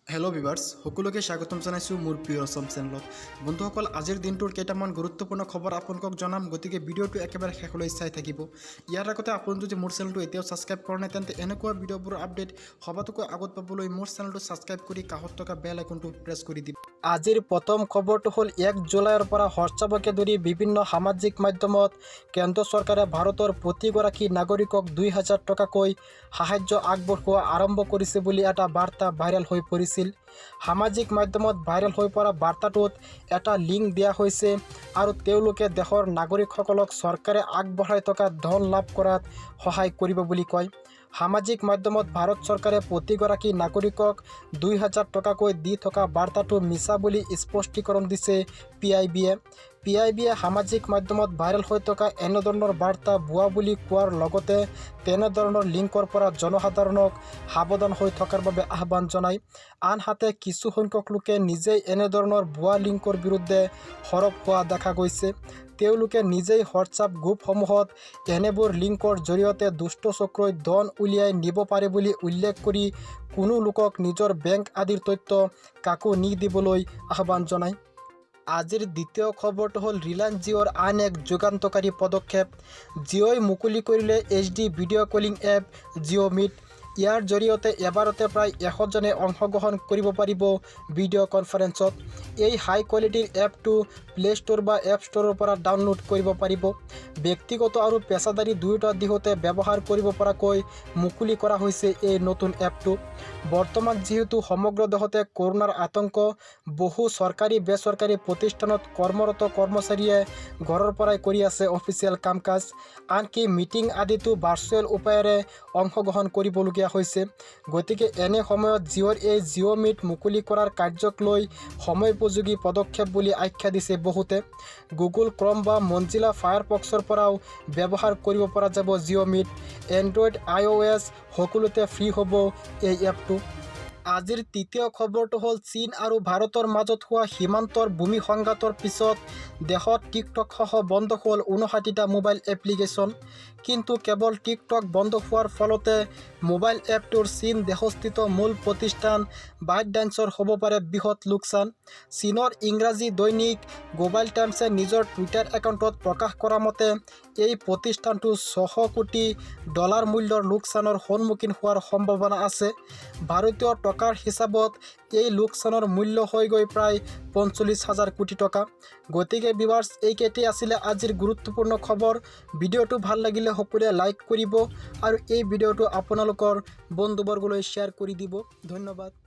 Hello' viewers সকলোকে স্বাগতম জনাইছোঁ মোৰ প্ৰিয় অসম চেনেলত। বন্ধুসকল, আজিৰ দিনটোৰ কেইটামান গুৰুত্বপূৰ্ণ খবৰ আপোনালোকক জনাম, গতিকে ভিডিঅ'টো একেবাৰে শেষলৈ চাই থাকিব। ইয়াৰ আগতে আপুনি যদি মোৰ চেনেলটো এতিয়াও ছাবস্ক্ৰাইব কৰা নাই তেন্তে এনেকুৱা ভিডিঅ'বোৰৰ আপডেট সবাতোকৈ আগত পাবলৈ মোৰ চেনেলটো ছাবস্ক্ৰাইব কৰি কাষত থকা বেল আইকনটো প্ৰেছ কৰি দিব। আজিৰ প্ৰথম খবৰটো হ'ল 1 জুলাইৰ পৰা হোৱাটছআপকে ধৰি বিভিন্ন সামাজিক মাধ্যমত কেন্দ্ৰ চৰকাৰে ভাৰতৰ প্ৰতিগৰাকী নাগৰিকক 2000 টকাকৈ সাহায্য আগবঢ়োৱা আৰম্ভ কৰিছে বুলি এটা বাৰ্তা ভাইৰেল হৈ পৰিছিল। সামাজিক মাধ্যমত ভাইৰেল হৈ পৰা বাৰ্তাটোত এটা লিংক দিয়া হৈছে আৰু তেওঁলোকে দেশৰ নাগৰিকসকলক চৰকাৰে আগবঢ়াই থকা ধন লাভ কৰাত সহায় কৰিব বুলি কয়। সামাজিক মাধ্যমত ভাৰত চৰকাৰে প্ৰতিগৰাকী নাগৰিকক 2000 টকাকৈ দি থকা বাৰ্তাটো মিছা বুলি স্পষ্টীকৰণ দিছে PIBয়ে সামাজিক মাধ্যমত ভাইৰেল হৈ থকা এনেধৰণৰ বাৰ্তা ভুৱা বুলি কোৱাৰ লগতে তেনেধৰণৰ লিংকৰ পৰা জনসাধাৰণক সাৱধান হৈ থকাৰ বাবে আহ্বান জনায়। আনহাতে কিছু সংখ্যক লোকে নিজেই এনেধৰণৰ ভুৱা লিংকৰ বিৰুদ্ধে সৰব হোৱা দেখা গৈছে। তেওঁলোকে নিজেই হোৱাটছআপ গ্ৰুপসমূহত এনেবোৰ লিংকৰ জৰিয়তে দুষ্ট চক্ৰই ধন উলিয়াই নিব পাৰে বুলি উল্লেখ কৰি কোনো লোকক নিজৰ বেংক আদিৰ তথ্য কাকো নিদিবলৈ আহ্বান জনায়। আজিৰ দ্বিতীয় খবৰটো হ'ল ৰিলায়েন্স জিঅ'ৰ আন এক যুগান্তকাৰী পদক্ষেপ। জিঅ'ই মুকলি কৰিলে HD video' calling app Jio' meet. ইয়াৰ জৰিয়তে এবাৰতে প্ৰায় 100 জনে অংশগ্ৰহণ কৰিব পাৰিব ভিডিঅ' কনফাৰেন্সত। এই হাই কোৱালিটিৰ এপটো প্লে ষ্ট'ৰ বা এপ ষ্ট'ৰৰ পৰা ডাউনলোড কৰিব পাৰিব। ব্যক্তিগত আৰু পেছাদাৰী দুয়োটা দিশতে ব্যৱহাৰ কৰিব পৰাকৈ মুকলি কৰা হৈছে এই নতুন এপটো। বৰ্তমান যিহেতু সমগ্ৰ দেশতে কৰোনাৰ আতংক, বহু চৰকাৰী বেচৰকাৰী প্ৰতিষ্ঠানত কৰ্মৰত কৰ্মচাৰীয়ে ঘৰৰ পৰাই কৰি আছে অফিচিয়েল কাম কাজ। আনকি মিটিং আদিতো ভাৰ্চুৱেল উপায়েৰে অংশগ্ৰহণ কৰিবলগীয়া হৈছে। গতিকে এনে সময়ত জিঅ'ৰ এই জিঅ' মিট মুকলি কৰাৰ কাৰ্যক লৈ সময়োপযোগী পদক্ষেপ বুলি আখ্যা দিছে বহুতে। গুগল ক্ৰম বা মঞ্জিলা ফায়াৰফক্সৰ পৰাও ব্যৱহাৰ কৰিব পৰা যাব জিঅ' মিট। এণ্ড্ৰইড iOS সকলোতে ফ্ৰী হ'ব এই এপটো। আজিৰ তৃতীয় খবৰটো হ'ল চীন আৰু ভাৰতৰ মাজত হোৱা সীমান্তৰ ভূমি সংঘাতৰ পিছত দেশত টিকটক সহ বন্ধ হ'ল 59টা মোবাইল এপ্লিকেশ্যন। কিন্তু কেৱল টিকটক বন্ধ হোৱাৰ ফলতে মোবাইল এপটোৰ চীন দেশস্থিত মূল প্ৰতিষ্ঠান বাইটডান্সৰ হ'ব পাৰে বৃহৎ লোকচান। চীনৰ ইংৰাজী দৈনিক গ্ল'বেল টাইমছে নিজৰ টুইটাৰ একাউণ্টত প্ৰকাশ কৰা মতে এই প্ৰতিষ্ঠানটো $600 কোটি মূল্যৰ লোকচানৰ সন্মুখীন হোৱাৰ সম্ভাৱনা আছে। ভাৰতীয় টকাৰ হিচাপত এই লোকচানৰ মূল্য হৈ গৈ প্ৰায় 45,000 কোটি টকা। গতিকে ভিউৱাৰ্ছ, এইকেইটাই আছিলে আজিৰ গুৰুত্বপূৰ্ণ খবৰ। ভিডিঅ'টো ভাল লাগিলে সকলোৱে লাইক কৰিব আৰু এই ভিডিঅ'টো আপোনালোকৰ বন্ধুবৰ্গলৈ শ্বেয়াৰ কৰি দিব। ধন্যবাদ।